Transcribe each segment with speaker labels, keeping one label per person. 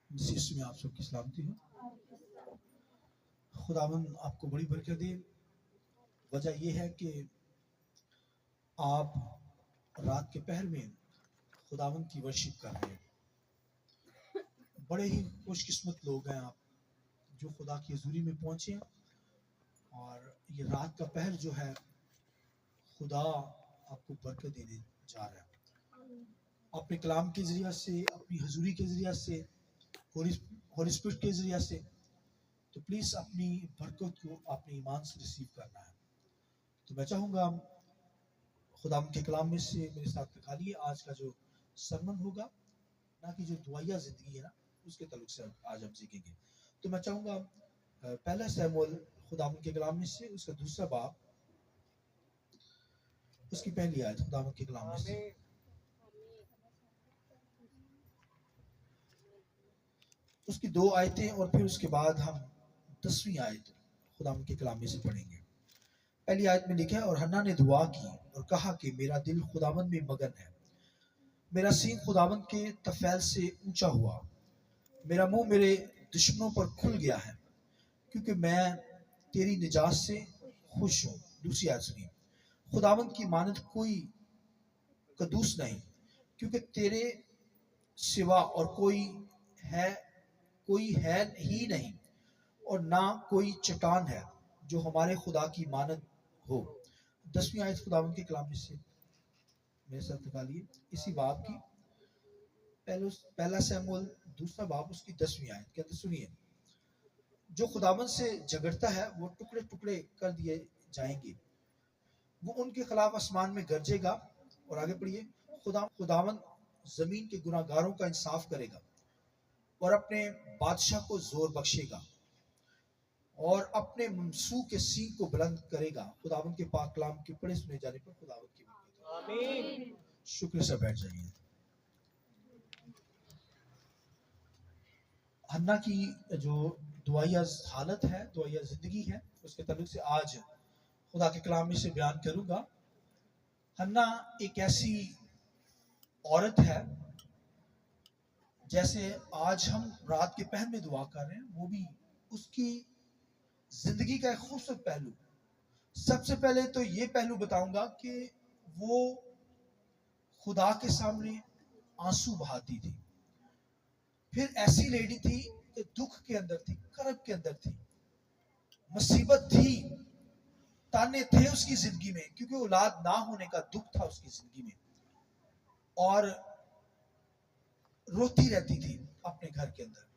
Speaker 1: मसीह में आप सबकी सलामती हो। खुदावन आपको बड़ी बरकत दे। वजह यह है कि आप रात के पहर में खुदावन की वर्शिप कर रहे हैं। बड़े ही खुशकिस्मत लोग हैं आप जो खुदा की हजूरी में पहुंचे हैं। और ये रात का पहर जो है खुदा आपको बरकत देने जा रहा है अपने कलाम के जरिया से, अपनी हजूरी के जरिया से, होली स्पिरिट के जरिया से। तो प्लीज अपनी बरकत को अपने ईमान से रिसीव करना है। तो मैं चाहूँगा खुदा के कलाम में से मेरे साथ निकालिए आज का जो सरमन होगा, ना कि जो दुआया जिंदगी है ना उसके ताल्लुक से आज हम सीखेंगे। तो मैं चाहूँगा पहला सैमुएल खुदा के कलाम में से उसका दूसरा बाब उसकी पहली आयत खुदा के कलाम में से उसकी 2 आयतें और फिर उसके बाद हम 10वीं आयत खुदा के कलाम में से पढ़ेंगे। पहली आयत में लिखा है, और हन्ना ने दुआ की और कहा कि मेरा दिल खुदावन में मगन है, मेरा सीन खुदावन के तफैल से ऊंचा हुआ, मेरा मुंह मेरे दुश्मनों पर खुल गया है, क्योंकि मैं तेरी निजात से खुश हूँ। दूसरी आयत सुनिए, खुदावन की मानद कोई कदूस नहीं, क्योंकि तेरे सिवा और कोई है ही नहीं, और ना कोई चट्टान है जो हमारे खुदा की मानद हो। 10वीं आयत खुदावन के कलाम में से मेरे साथ निकालिए इसी बाब की पहला सैमुएल दूसरा बाब उसकी 10वीं आयत के अंदर सुनिए, जो खुदावन से झगड़ता है वो टुकड़े टुकड़े कर दिए जाएंगे, वो उनके खिलाफ आसमान में गरजेगा। और आगे पढ़िए, खुदावन जमीन के गुनाहगारों का इंसाफ करेगा और अपने बादशाह को जोर बख्शेगा और अपने ममसू के सींग को बुलंद करेगा। खुदावन के पाक कलाम के पढ़े सुने जाने पर खुदावन की बरकत। आमीन। शुक्र से बैठ जाइए। हन्ना की जो दुआया हालत है, दुआया जिंदगी है, उसके ताल्लुक से आज खुदा के कलाम में से बयान करूंगा। हन्ना एक ऐसी औरत है, जैसे आज हम रात के पहर में दुआ कर रहे हैं, वो भी उसकी जिंदगी का एक खूबसूरत पहलू। सबसे पहले तो ये पहलू बताऊंगा कि वो खुदा के सामने आंसू बहाती थी। फिर ऐसी लेडी थी कि दुख के अंदर थी, कर्ब के अंदर थी, मुसीबत थी, ताने थे उसकी जिंदगी में, क्योंकि औलाद ना होने का दुख था उसकी जिंदगी में, और रोती रहती थी अपने घर के अंदर।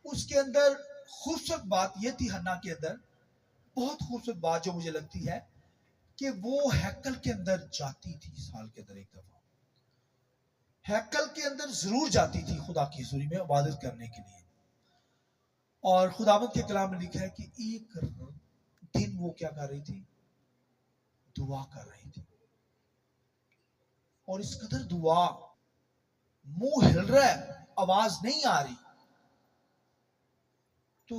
Speaker 1: उसके अंदर खूबसूरत बात यह थी, हन्ना के अंदर बहुत खूबसूरत बात जो मुझे लगती है कि वो हैकल के अंदर जाती थी। साल के अंदर एक दफा हैकल के अंदर जरूर जाती थी खुदा की हुजूरी में इबादत करने के लिए। और खुदावंद के कलाम में लिखा है कि एक दिन वो क्या कर रही थी, दुआ कर रही थी। और इस कदर दुआ, मुंह हिल रहा है, आवाज नहीं आ रही। तो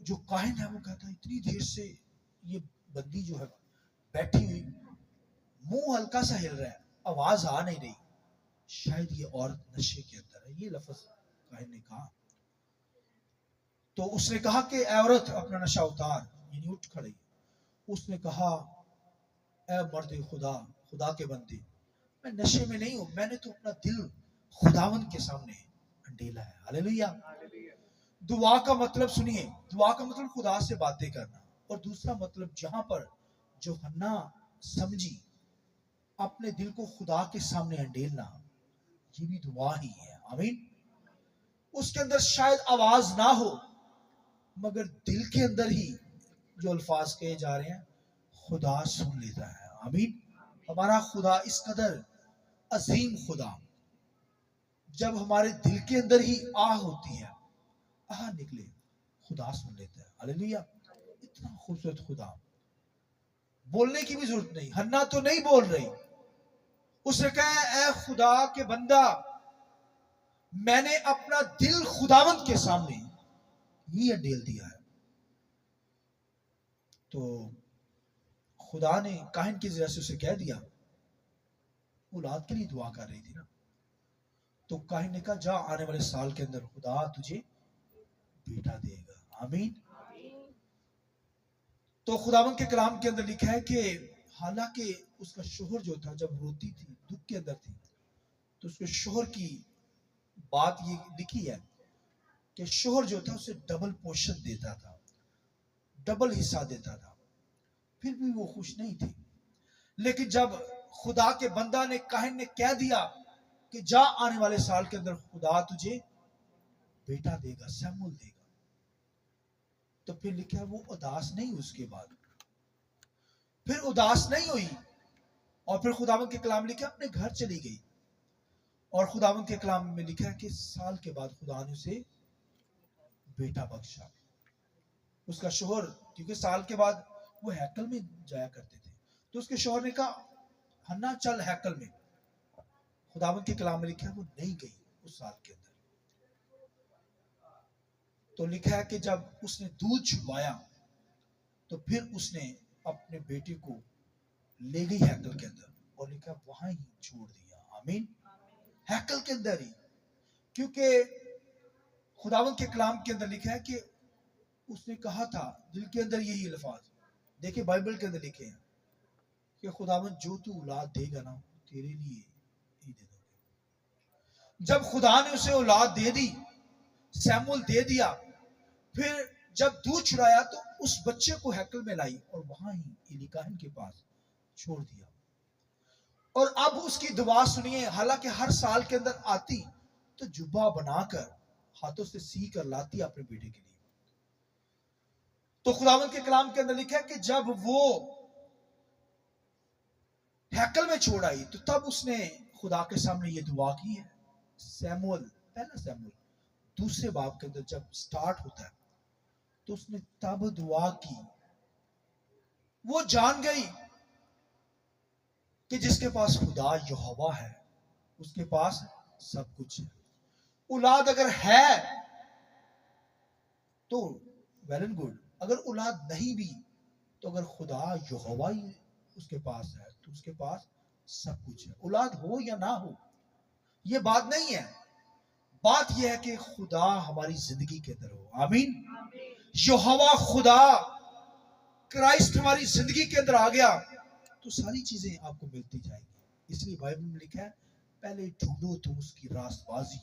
Speaker 1: जो काहिन है वो कहता है इतनी देर से ये बंदी जो है बैठी हुई, मुंह हल्का सा हिल रहा है, आवाज आ नहीं रही, शायद ये औरत नशे के अंदर है। ये लफ्ज काहिन ने कहा। तो उसने कहा कि ऐ औरत अपना नशा उतार, यानी उठ खड़ी। उसने कहा, ऐ मर्द खुदा, खुदा के बंदे, मैं नशे में नहीं हूं, मैंने तो अपना दिल खुदावंद के सामने अंडेला है। हालेलुया। दुआ का मतलब सुनिए, दुआ का मतलब खुदा से बातें करना, और दूसरा मतलब जहां पर जो हन्ना समझी अपने दिल को खुदा के सामने अंडेलना, ये भी दुआ ही है। आमीन। उसके अंदर शायद आवाज ना हो, मगर दिल के अंदर ही जो अल्फाज कहे जा रहे हैं खुदा सुन लेता है। आमीन। हमारा खुदा इस कदर अजीम खुदा, जब हमारे दिल के अंदर ही आह होती है, आह निकले, खुदा सुन लेता है। हालेलुया। इतना खूबसूरत खुदा, बोलने की भी जरूरत नहीं। हन्ना तो नहीं बोल रही, उसने कहा, ऐ खुदा के बंदा, मैंने अपना दिल खुदावंत के सामने ही अंडेल दिया है। तो खुदा ने काहिन की जरिए से उसे कह दिया, औलाद के लिए दुआ कर रही थी ना, तो काहिन ने कहा जा आने वाले साल के अंदर खुदा तुझे बेटा देगा, आमीन। तो खुदावन के कलाम के अंदर लिखा है कि हालांकि उसका शोहर जो था जब रोती थी, दुख के अंदर थी, तो उसके शोहर की बात ये लिखी है कि शोहर जो था उसे डबल पोर्शन देता था, डबल हिस्सा देता था, फिर भी वो खुश नहीं थी। लेकिन जब खुदा के बंदा ने काहिन ने कह दिया कि जा आने वाले साल के अंदर खुदा तुझे बेटा देगा, सैमुअल देगा, तो फिर लिखा है वो उदास नहीं, उसके बाद फिर उदास नहीं हुई, और फिर खुदावन के कलाम लिखा अपने घर चली गई। और खुदावन के कलाम में लिखा है कि साल के बाद खुदा ने उसे बेटा बख्शा। उसका शोहर, क्योंकि साल के बाद वो हैकल में जाया करते थे, तो उसके शोहर ने कहा हन्ना चल हैकल में। खुदावन के कलाम में लिखा है वो नहीं गई उस साल के अंदर। तो लिखा है कि जब उसने दूध छुपाया तो फिर उसने अपने बेटे को ले गई हैकल के अंदर, और लिखा वहां ही छोड़ दिया, आमीन, हैकल के अंदर ही। क्योंकि खुदावन के कलाम के अंदर लिखा है कि उसने कहा था दिल के अंदर यही अल्फाज, देखिए बाइबल के अंदर लिखे हैं कि खुदावन जो तू औलाद देगा ना तेरे लिए ही दे दोगे। जब खुदा ने उसे औलाद दे दी, सैमुअल दे दिया, फिर जब दूध छुड़ाया तो उस बच्चे को हैकल में लाई और वहां ही एली काहिन के पास छोड़ दिया। और अब उसकी दुआ सुनिए, हालांकि हर साल के अंदर आती तो जुब्बा बनाकर हाथों से सी कर लाती अपने बेटे के लिए। तो खुदावंद के कलाम के अंदर लिखा है कि जब वो हैकल में छोड़ आई तो तब उसने खुदा के सामने ये दुआ की है। सैमुअल, पहला सैमुअल दूसरे बाब के अंदर जब स्टार्ट होता है तो उसने तब दुआ की। वो जान गई कि जिसके पास खुदा यहोवा है उसके पास सब कुछ है। औलाद अगर है तो वेल एंड गुड, अगर औलाद नहीं भी तो अगर खुदा यहोवा ही उसके पास है तो उसके पास सब कुछ है। औलाद हो या ना हो ये बात नहीं है, बात यह है कि खुदा हमारी जिंदगी के अंदर हो, आमीन। यहोवा खुदा क्राइस्ट हमारी जिंदगी के अंदर आ गया तो सारी चीजें आपको मिलती जाएंगी। इसलिए बाइबल में लिखा है पहले ढूंढो तो उसकी रास्तबाजी,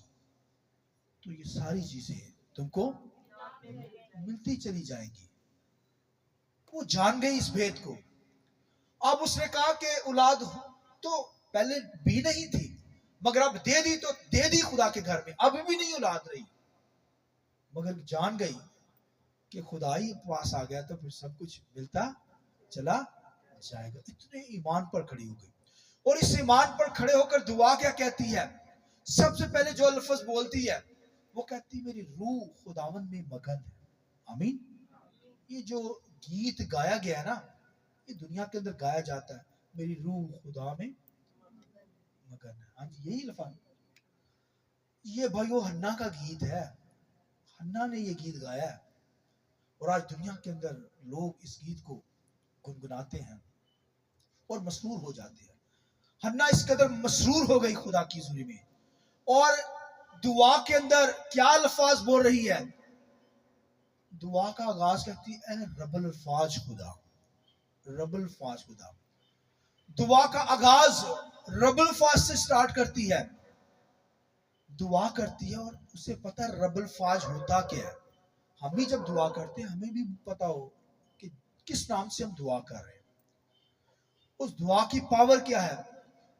Speaker 1: तो ये सारी चीजें तुमको मिलती चली जाएंगी। वो जान गई इस भेद को। अब उसने कहा कि औलाद तो पहले भी नहीं थी मगर अब दे दी, तो दे दी खुदा के घर में, अब भी नहीं औलाद रही, मगर जान गई कि खुदा ही पास आ गया तो फिर सब कुछ मिलता चला जाएगा। इतने ईमान पर खड़ी हो गई। और इस ईमान पर खड़े होकर दुआ क्या कहती है? सबसे पहले जो लफ्ज बोलती है वो कहती है मेरी रूह खुदावन में मगन है, आमीन। ये जो गीत गाया गया है ना, ये दुनिया के अंदर गाया जाता है, मेरी रूह खुदा में मगन है। हाँ जी, यही लफ्ज, ये भाइयों हन्ना का गीत है, हन्ना ने ये गीत गाया है। और आज दुनिया के अंदर लोग इस गीत को गुनगुनाते हैं और मसरूर हो जाते हैं। हन्ना इस कदर मसरूर हो गई खुदा की हुजूरी में, और दुआ के अंदर क्या अल्फाज बोल रही है? दुआ का आगाज कहती है रब्बुल फाज खुदा, रब्बुल फाज खुदा। दुआ का आगाज रब्बुल फाज से स्टार्ट करती है, दुआ करती है और उसे पता है रब्बुल फाज होता क्या है। हम भी जब दुआ करते हैं हमें भी पता हो कि किस नाम से हम दुआ कर रहे हैं, उस दुआ की पावर क्या है।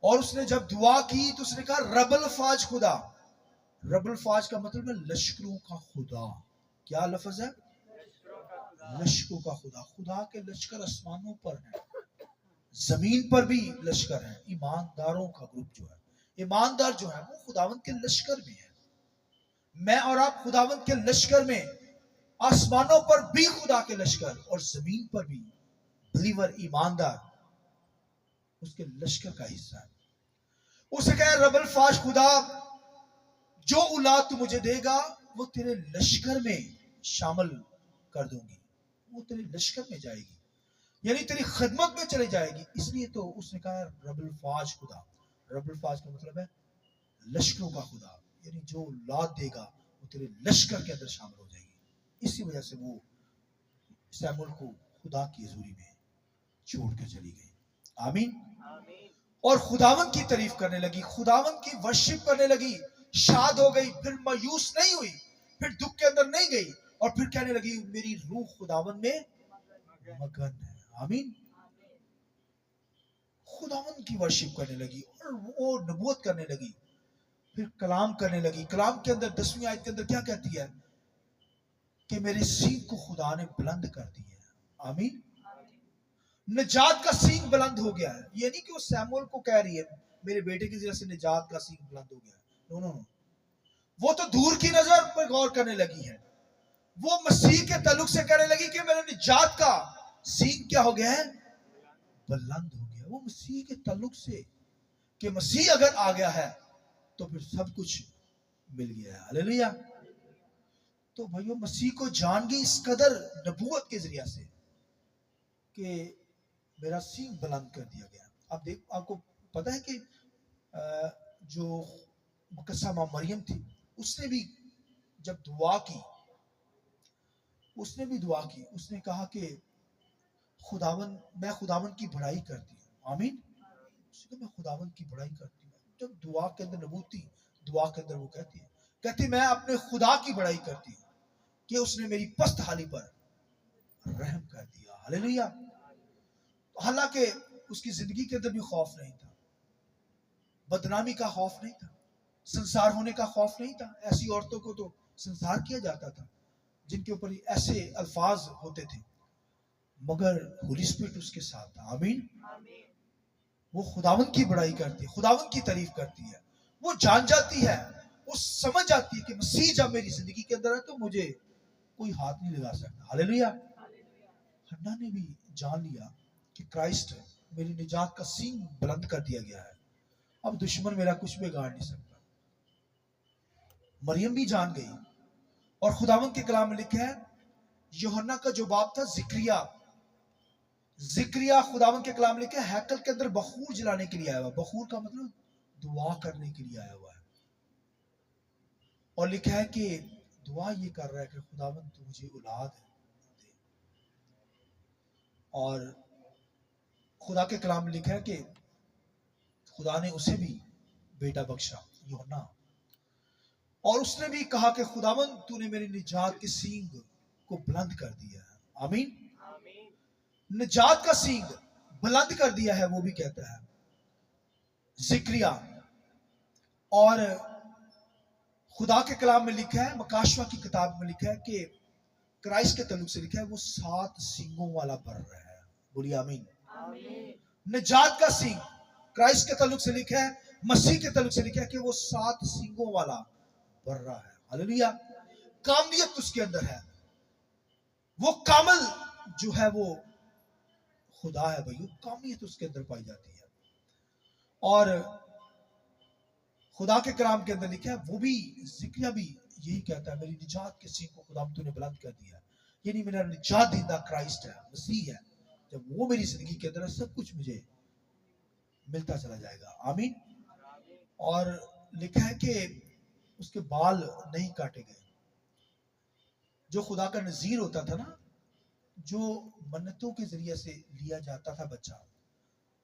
Speaker 1: और उसने जब दुआ की तो उसने कहा रब्बुल फाज खुदा। रब्बुल फाज का मतलब है लश्करों का खुदा। क्या लफ्ज है? लश्करों का खुदा। खुदा के लश्कर आसमानों पर हैं, जमीन पर भी लश्कर हैं। ईमानदारों का ग्रुप जो है, ईमानदार जो है वो खुदावंद के लश्कर में है। मैं और आप खुदावंद के लश्कर में, आसमानों पर भी खुदा के लश्कर और जमीन पर भी बिलीवर ईमानदार उसके लश्कर का हिस्सा है। उसे कहे रब्बुल फाज खुदा, जो औलाद तू मुझे देगा वो तेरे लश्कर में शामिल कर दूंगी, वो तेरे लश्कर में जाएगी, यानी तेरी खिदमत में चले जाएगी। इसलिए तो उसने कहा रब्बुल फाज खुदा। रब्बुल फाज का मतलब है लश्करों का खुदा, यानी जो औलाद देगा वो तेरे लश्कर के अंदर शामिल हो जाएगी। इसी वजह से वो सैमुअल को खुदा की हजूरी में छोड़ कर चली गई। आमीन। और खुदावन की तारीफ करने लगी, खुदावन की वर्शिप करने लगी, शाद हो गई, फिर मायूस नहीं हुई, फिर दुख के अंदर नहीं गई, और फिर कहने लगी मेरी रूह खुदावन में मगन है। आमीन। खुदावन की वर्शिप करने लगी और वो नबूवत करने लगी, फिर कलाम करने लगी। कलाम के अंदर 10वीं आयत के अंदर क्या कहती है कि मेरे सींग को खुदा ने बुलंद कर दिया है। आमीन। निजात का सींग बुलंद हो गया है। ये नहीं कि वो सैमुअल को कह रही है मेरे बेटे की वजह से निजात का सींग बुलंद हो गया है। नो नो नो, वो तो दूर की नजर पर गौर करने लगी है। वो मसीह के ताल्लुक से कहने लगी कि मेरे निजात का सींग क्या हो गया है, बुलंद हो गया। वो मसीह के ताल्लुक से कि मसीह अगर आ गया है तो फिर सब कुछ मिल गया है। हालेलुया। तो भाइयों, मसीह को जान गई इस कदर नबूवत के जरिए से कि मेरा सींग बुलंद कर दिया गया। अब देख, आपको पता है कि जो मुकद्दसा मां मरियम थी, उसने भी जब दुआ की, उसने कहा कि खुदावन, मैं खुदावन की बड़ाई करती हूँ। आमीन। उसने कहा मैं खुदावन की बड़ाई करती हूँ। जब दुआ के अंदर नबूवत थी, दुआ के अंदर वो कहती मैं अपने खुदा की बड़ाई करती हूँ कि उसने मेरी पस्त हाली पर रहम कर दिया। हालेलुया। हालांकि उसकी जिंदगी के अंदर भी खौफ नहीं था, बदनामी का खौफ नहीं था, संसार होने का खौफ नहीं था। ऐसी औरतों को तो संसार किया जाता था जिनके ऊपर ऐसे अल्फाज होते थे, मगर होली स्पिरिट उसके साथ था। आमीन। वो खुदावन की बड़ाई करती है, खुदावन की तारीफ करती है। वो जान जाती है, वो समझ जाती है कि मसीह जब मेरी जिंदगी के अंदर है तो मुझे कोई हाथ नहीं लगा सकता। हालेलुया। हन्ना ने भी जान लिया कि क्राइस्ट मेरी निजात का सींग बुलंद कर दिया गया है, अब दुश्मन मेरा कुछ बिगाड़ नहीं सकता। मरियम भी जान गई, और खुदावन के कलाम में लिखा है, यूहन्ना का जो बाप था जिक्रिया खुदावन के कलाम में लिखा है हैकल के अंदर बखूर जलाने के लिए आया हुआ। बखूर का मतलब दुआ करने के लिए आया हुआ है, और लिखा है कि दुआ ये कर रहा है कि खुदावन तू मुझे औलाद दे। और खुदा के कलाम में लिखा है कि खुदा ने उसे भी बेटा बख्शा, यूहन्ना, और उसने भी कहा कि खुदावन तूने मेरी निजात के सींग को बुलंद कर दिया है। आमीन। निजात का सींग बुलंद कर दिया है, वो भी कहता है जिक्रिया। और खुदा के कलाम में लिखा है, मकाशवा की किताब में लिखा है कि क्राइस्ट के ताल्लुक से लिखा है वो 7 सींगों वाला बर्र है। बोलिए आमीन। निजात का सींग क्राइस्ट के ताल्लुक से लिखा है, मसीह के ताल्लुक से लिखा है कि वो 7 सींगों वाला बर्रा है। हालेलुया। कामलियत उसके अंदर है, वो कामल जो है वो खुदा है भाई, कामलियत उसके अंदर पाई जाती है। और खुदा के कलाम के अंदर लिखा है, वो भी जिक्रिया भी यही कहता है, मेरी निजात के सींग को खुदा तूने बुलंद कर दिया। यानी मेरा निजात देता क्राइस्ट है, मसीह है। जब वो मेरी जिंदगी के अंदर सब कुछ मुझे मिलता चला जाएगा। आमीन। और लिखा है कि उसके बाल नहीं काटे गए। जो खुदा का नजीर होता था ना, जो मन्नतों के जरिए से लिया जाता था बच्चा,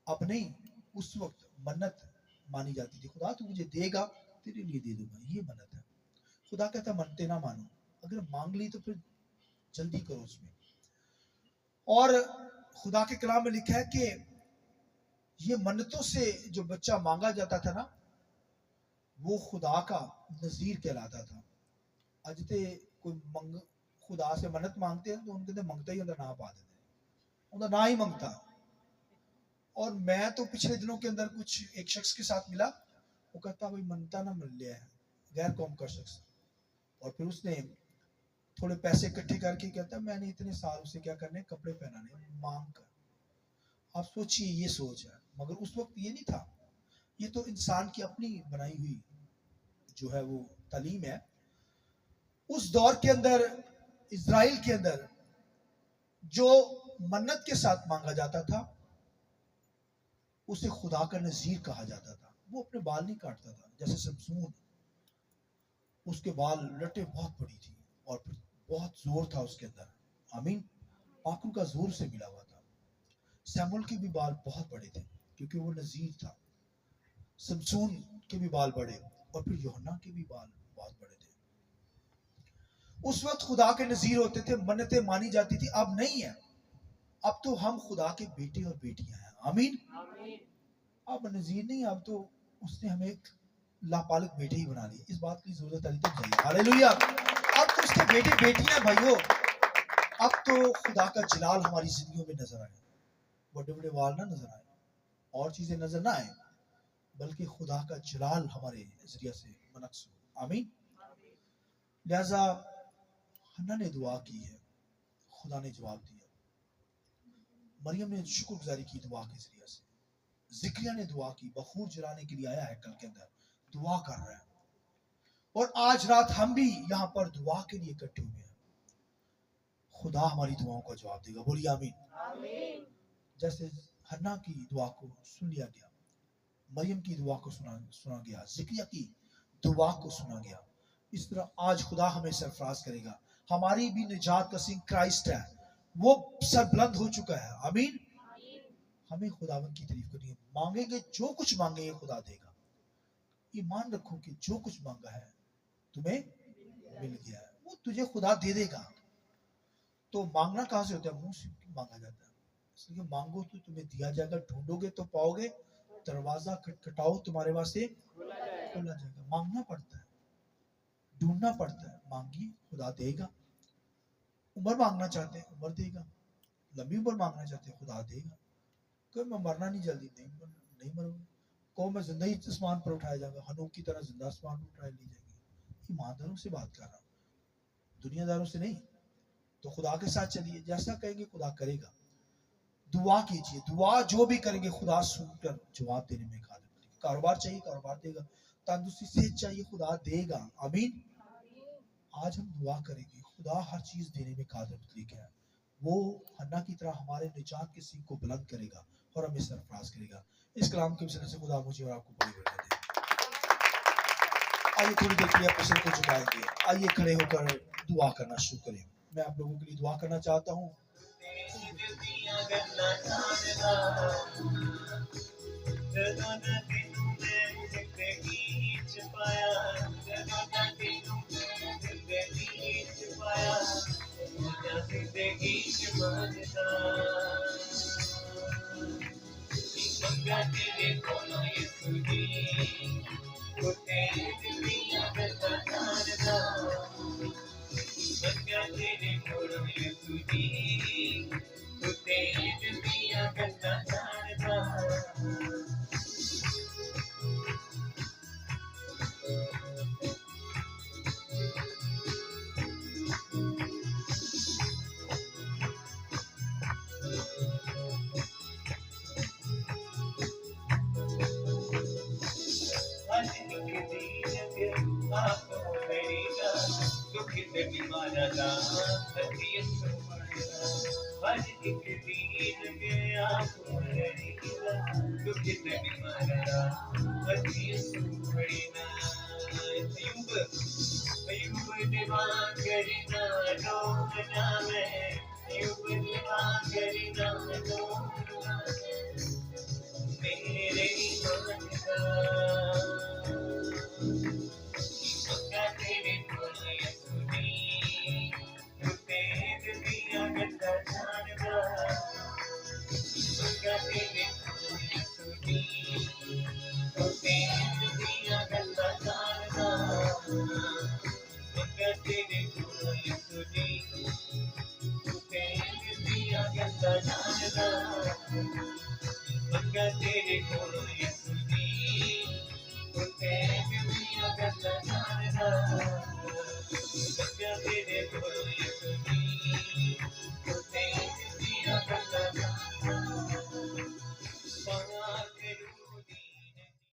Speaker 1: अब नहीं, उस वक्त मन्नत मानी जाती थी। खुदा तू मुझे देगा, तेरे लिए दे दूंगा, ये मन्नत है। खुदा कहता मनते ना मानो, अगर मांग ली तो फिर जल्दी करो उसमें। और खुदा के कलाम में लिखा है कि ये मन्नतों से जो बच्चा मांगा जाता था ना, वो खुदा का नजीर कहलाता था। अजते कोई खुदा से मन्नत मांगते हैं तो उनके अंदर मंगता ही ना पा देते, उनका ना ही मंगता। और मैं तो पिछले दिनों के अंदर कुछ एक शख्स के साथ मिला, वो कहता भाई मनता ना मिल लिया है, गैर कौम का शख्स। और फिर उसने थोड़े पैसे इकट्ठे करके कहता मैंने इतने साल उसे क्या करने, कपड़े पहनाने, मांग कर। आप सोचिए, ये सोच है। मगर उस वक्त ये नहीं था, ये तो इंसान की अपनी बनाई हुई जो है वो तालीम है। उस दौर के अंदर इजराइल के अंदर जो मन्नत के साथ मांगा जाता था उसे खुदा का नजीर कहा जाता था। وہ اپنے بال نہیں کاٹتا تھا جیسے سمسون، اس کے بال لٹیں بہت بڑی تھی اور پھر بہت زور تھا اس کے اندر، آمین، پاکوں کا زور سے ملا ہوا تھا۔ سیمول کے بھی بال بہت بڑے تھے کیونکہ وہ نذیر تھا، سمسون کے بھی بال بڑے، اور پھر یوحنا کے بھی بال بہت بڑے تھے۔ اس وقت خدا کے نذیر ہوتے تھے، منتیں مانی جاتی تھی، اب نہیں ہے، اب تو ہم خدا کے بیٹے اور بیٹیاں ہیں، آمین۔ اب نذیر نہیں، اب تو اس نے ہمیں ایک لاپالک بیٹے ہی بنا لیے، اس بات کی ضرورت علی تک جائیے، ہاللیلویہ۔ اب تو اس کے بیٹے بیٹیاں بھائیو، اب تو خدا کا جلال ہماری زندگیوں میں نظر آئے، بڑے بڑے وال نہ نظر آئے، اور چیزیں نظر نہ آئے، بلکہ خدا کا جلال ہمارے ذریعہ سے منعکس ہو، آمین۔ لہذا حنا نے دعا کی ہے، خدا نے جواب دیا، مریم نے شکر گزاری کی دعا کے ذریعہ سے، زکریا نے دعا کی، بخور جلانے کے لیے آیا ہے کل کے اندر، دعا کر رہا ہے، اور آج رات ہم بھی یہاں پر دعا کے لیے اکٹھے ہوئے ہیں، خدا ہماری دعاؤں کا جواب دے گا، بولیے آمین۔ جیسے حنا کی دعا کو سن لیا گیا، مریم کی دعا کو سنا گیا، زکریا کی دعا کو سنا گیا، اس طرح آج خدا ہمیں سرفراز کرے گا۔ ہماری بھی نجات کا سنگ کرائسٹ ہے، وہ سر بلند ہو چکا ہے، آمین۔ ہمیں خداوند کی تعریف کرنی ہے، مانگیں گے جو کچھ مانگیں گے خدا دے گا، ایمان رکھو کہ جو کچھ مانگا ہے تمہیں مل گیا ہے، وہ تجھے خدا دے دے گا۔ تو مانگنا کہاں سے ہوتا ہے؟ منہ سے مانگا جاتا ہے، اس لیے مانگو تو تمہیں دیا جائے گا، ڈھونڈو گے تو پاؤ گے، دروازہ کھٹکھٹاؤ تمہارے واسطے کھولا جائے گا۔ مانگنا پڑتا ہے، ڈھونڈنا پڑتا ہے، مانگیے خدا دے گا۔ عمر مانگنا چاہتے ہیں عمر دے گا، لمبی عمر مانگنا چاہتے ہیں خدا دے گا۔ کہ میں مرنا نہیں جلدی، نہیں مروں گا، کو میں زندہ ہی آسمان پر اٹھایا جائے گا، ہنوک کی طرح زندہ آسمان پر اٹھائی لی جائے گی۔ ایمانداروں سے بات کر رہا ہوں، دنیا داروں سے نہیں۔ تو خدا کے ساتھ چلیے، جیسا کہیں گے خدا کرے گا۔ دعا کیجیے، دعا جو بھی کریں گے خدا سن کر جواب دینے میں قادر ہے۔ کاروبار چاہیے کاروبار دے گا، تندرستی صحت چاہیے خدا دے گا، آمین۔ آج ہم دعا کریں گے، خدا ہر چیز دینے میں قادر ہے، وہ حنا کی طرح ہمارے نجات کے سنگ کو بلند کرے گا اور ہمیں سرفراز کرے گا۔ اس کلام کے وسیلے سے خدا مجھے اور آپ کو بڑی برکت دے۔ آئیے تھوڑی دیر کے لیے اپنے سر کو جھکائیں گے، آئیے کھڑے ہو کر دعا کرنا شروع کریں۔ میں آپ لوگوں کے لیے دعا کرنا چاہتا ہوں۔